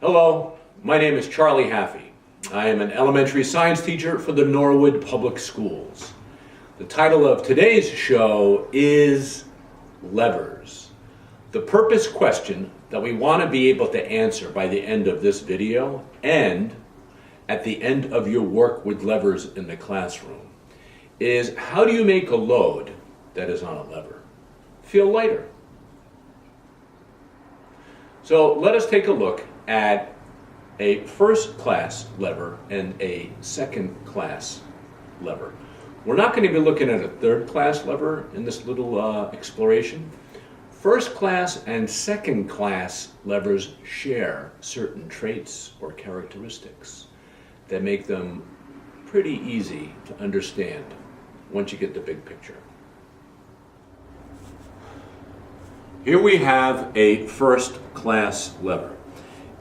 Hello, my name is Charlie Haffey. I am an elementary science teacher for the Norwood Public Schools. The title of today's show is Levers. The purpose question that we want to be able to answer by the end of this video and at the end of your work with levers in the classroom is, how do you make a load that is on a lever feel lighter? So let us take a look at a first class lever and a second class lever. We're not going to be looking at a third class lever in this little exploration. First class and second class levers share certain traits or characteristics that make them pretty easy to understand once you get the big picture. Here we have a first class lever.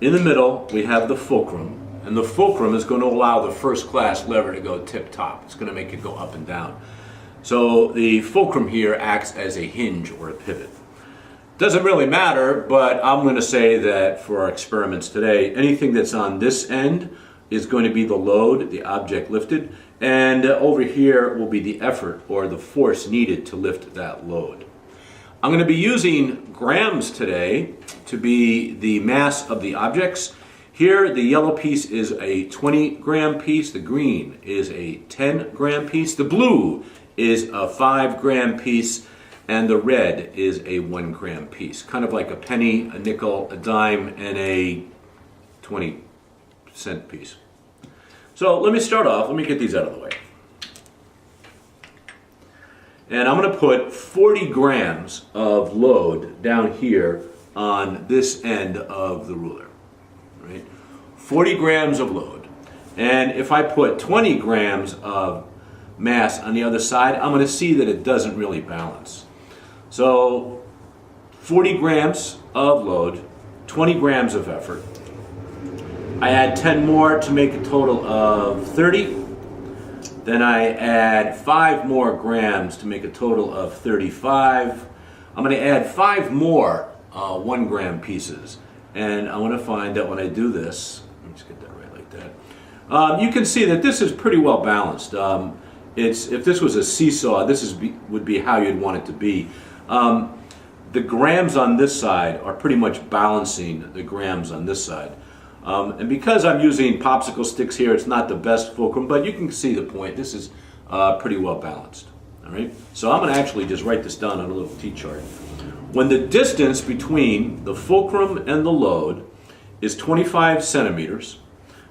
In the middle we have the fulcrum, and the fulcrum is going to allow the first class lever to go tip top. It's going to make it go up and down. So the fulcrum here acts as a hinge or a pivot. Doesn't really matter, but I'm going to say that for our experiments today, anything that's on this end is going to be the load, the object lifted, and over here will be the effort or the force needed to lift that load. I'm going to be using grams today to be the mass of the objects. Here the yellow piece is a 20-gram piece, the green is a 10-gram piece, the blue is a 5-gram piece, and the red is a 1-gram piece. Kind of like a penny, a nickel, a dime, and a 20-cent piece. So let me start off, let me get these out of the way. And I'm going to put 40 grams of load down here on this end of the ruler. Right? 40 grams of load. And if I put 20 grams of mass on the other side, I'm going to see that it doesn't really balance. So 40 grams of load, 20 grams of effort. I add 10 more to make a total of 30. Then I add 5 more grams to make a total of 35. I'm going to add 5 more 1-gram pieces. And I want to find that when I do this, let me just get that right like that. You can see that this is pretty well balanced. If this was a seesaw, this would be how you'd want it to be. The grams on this side are pretty much balancing the grams on this side. And because I'm using popsicle sticks here, it's not the best fulcrum, but you can see the point. This is pretty well balanced. All right. So I'm going to actually just write this down on a little T-chart. When the distance between the fulcrum and the load is 25 centimeters,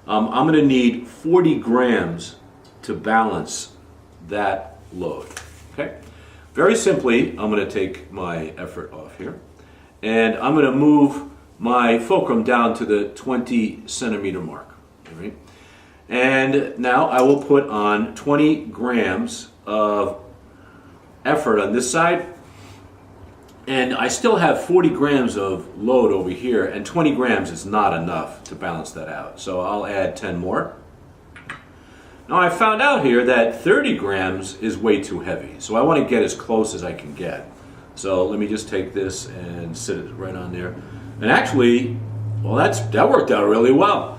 I'm going to need 40 grams to balance that load. Okay. Very simply, I'm going to take my effort off here, and I'm going to move my fulcrum down to the 20 centimeter mark. All right? And now I will put on 20 grams of effort on this side, and I still have 40 grams of load over here, and 20 grams is not enough to balance that out. So I'll add 10 more. Now I found out here that 30 grams is way too heavy, so I want to get as close as I can get. So let me just take this and sit it right on there. And actually, well, that worked out really well.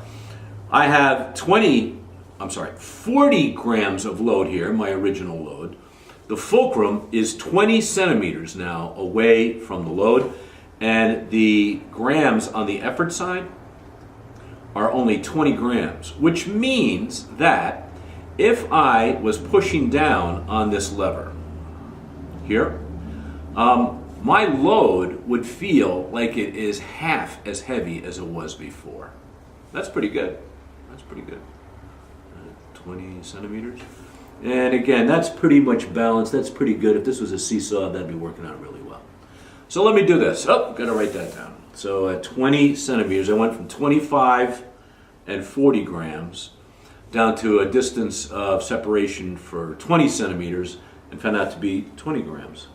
I have 40 grams of load here, my original load. The fulcrum is 20 centimeters now away from the load, and the grams on the effort side are only 20 grams, which means that if I was pushing down on this lever here, my load would feel like it is half as heavy as it was before. That's pretty good. That's pretty good. 20 centimeters. And again, that's pretty much balanced. That's pretty good. If this was a seesaw, that'd be working out really well. So let me do this. Oh, got to write that down. So at 20 centimeters, I went from 25 and 40 grams down to a distance of separation for 20 centimeters and found out to be 20 grams.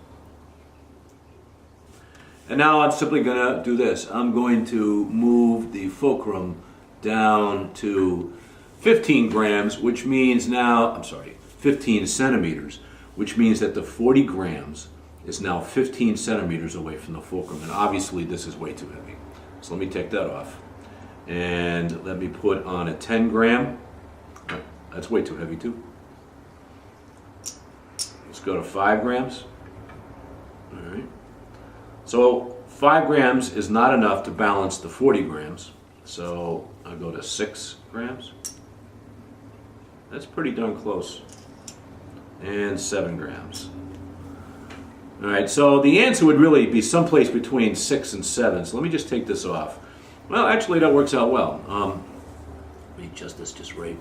And now I'm simply going to do this. I'm going to move the fulcrum down to 15 grams, which means now, 15 centimeters, which means that the 40 grams is now 15 centimeters away from the fulcrum. And obviously this is way too heavy. So let me take that off. And let me put on a 10 gram. That's way too heavy too. Let's go to 5 grams. All right. So 5 grams is not enough to balance the 40 grams. So I'll go to 6 grams. That's pretty darn close. And 7 grams. All right, so the answer would really be someplace between 6 and 7. So let me just take this off. Well, actually, that works out well. Let me adjust this just right.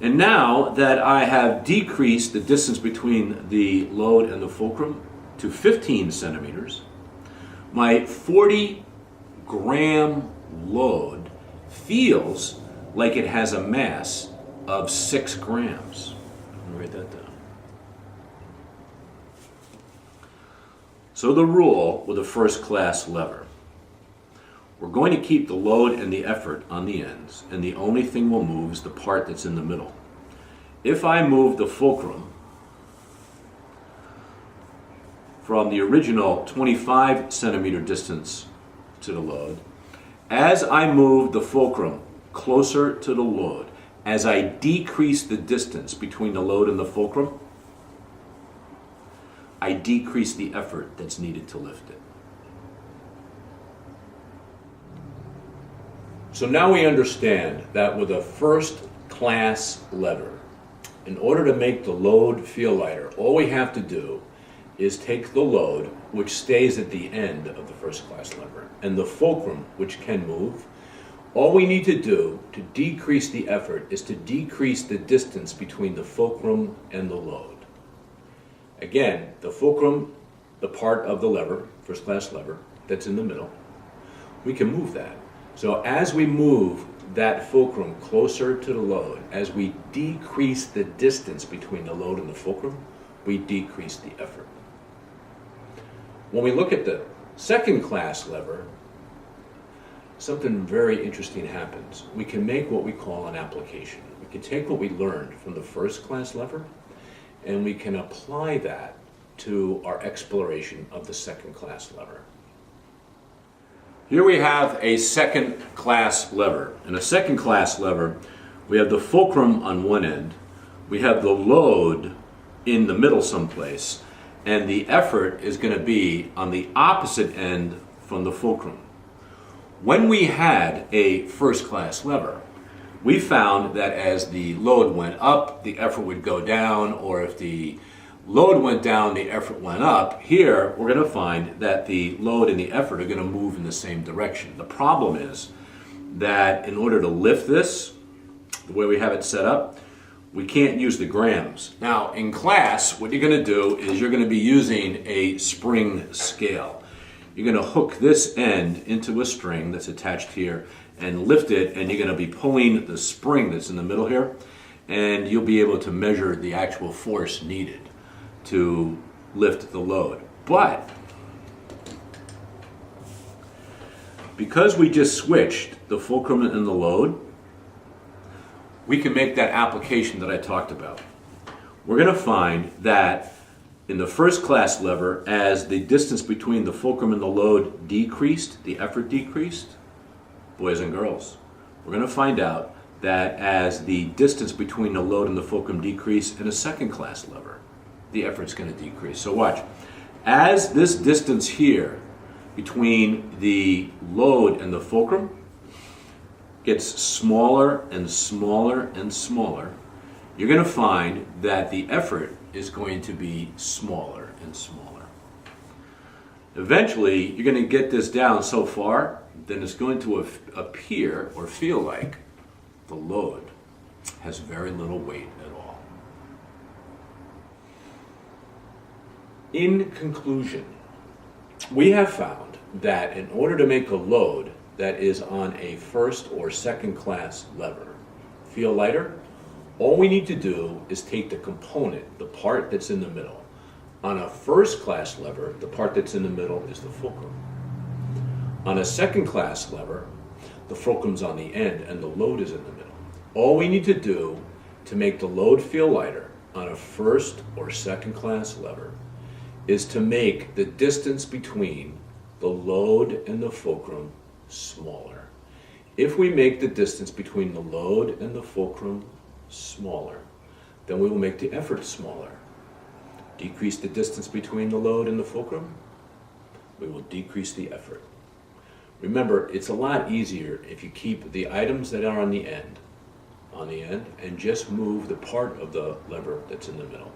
And now that I have decreased the distance between the load and the fulcrum to 15 centimeters, my 40 gram load feels like it has a mass of 6 grams. Let me write that down. So the rule with a first class lever. We're going to keep the load and the effort on the ends, and the only thing we'll move is the part that's in the middle. If I move the fulcrum from the original 25 centimeter distance to the load, as I move the fulcrum closer to the load, as I decrease the distance between the load and the fulcrum, I decrease the effort that's needed to lift it. So now we understand that with a first class lever, in order to make the load feel lighter, all we have to do is take the load, which stays at the end of the first class lever, and the fulcrum, which can move. All we need to do to decrease the effort is to decrease the distance between the fulcrum and the load. Again, the fulcrum, the part of the lever, first class lever, that's in the middle, we can move that. So as we move that fulcrum closer to the load, as we decrease the distance between the load and the fulcrum, we decrease the effort. When we look at the second class lever, something very interesting happens. We can make what we call an application. We can take what we learned from the first class lever and we can apply that to our exploration of the second class lever. Here we have a second class lever. In a second class lever, we have the fulcrum on one end, we have the load in the middle someplace, and the effort is going to be on the opposite end from the fulcrum. When we had a first class lever, we found that as the load went up, the effort would go down, or if the load went down, the effort went up. Here, we're going to find that the load and the effort are going to move in the same direction. The problem is that in order to lift this, the way we have it set up, we can't use the grams. Now, in class, what you're going to do is you're going to be using a spring scale. You're going to hook this end into a string that's attached here and lift it, and you're going to be pulling the spring that's in the middle here, and you'll be able to measure the actual force needed to lift the load. But because we just switched the fulcrum and the load, we can make that application that I talked about. We're going to find that in the first class lever, as the distance between the fulcrum and the load decreased, the effort decreased. Boys and girls, we're going to find out that as the distance between the load and the fulcrum decreased in a second class lever, the effort's going to decrease. So watch. As this distance here between the load and the fulcrum gets smaller and smaller and smaller, you're going to find that the effort is going to be smaller and smaller. Eventually, you're going to get this down so far, then it's going to appear or feel like the load has very little weight at all. In conclusion, we have found that in order to make a load that is on a first or second class lever feel lighter, all we need to do is take the component, the part that's in the middle. On a first class lever, the part that's in the middle is the fulcrum. On a second class lever, the fulcrum's on the end and the load is in the middle. All we need to do to make the load feel lighter on a first or second class lever is to make the distance between the load and the fulcrum smaller. If we make the distance between the load and the fulcrum smaller, then we will make the effort smaller. Decrease the distance between the load and the fulcrum, we will decrease the effort. Remember, it's a lot easier if you keep the items that are on the end, and just move the part of the lever that's in the middle.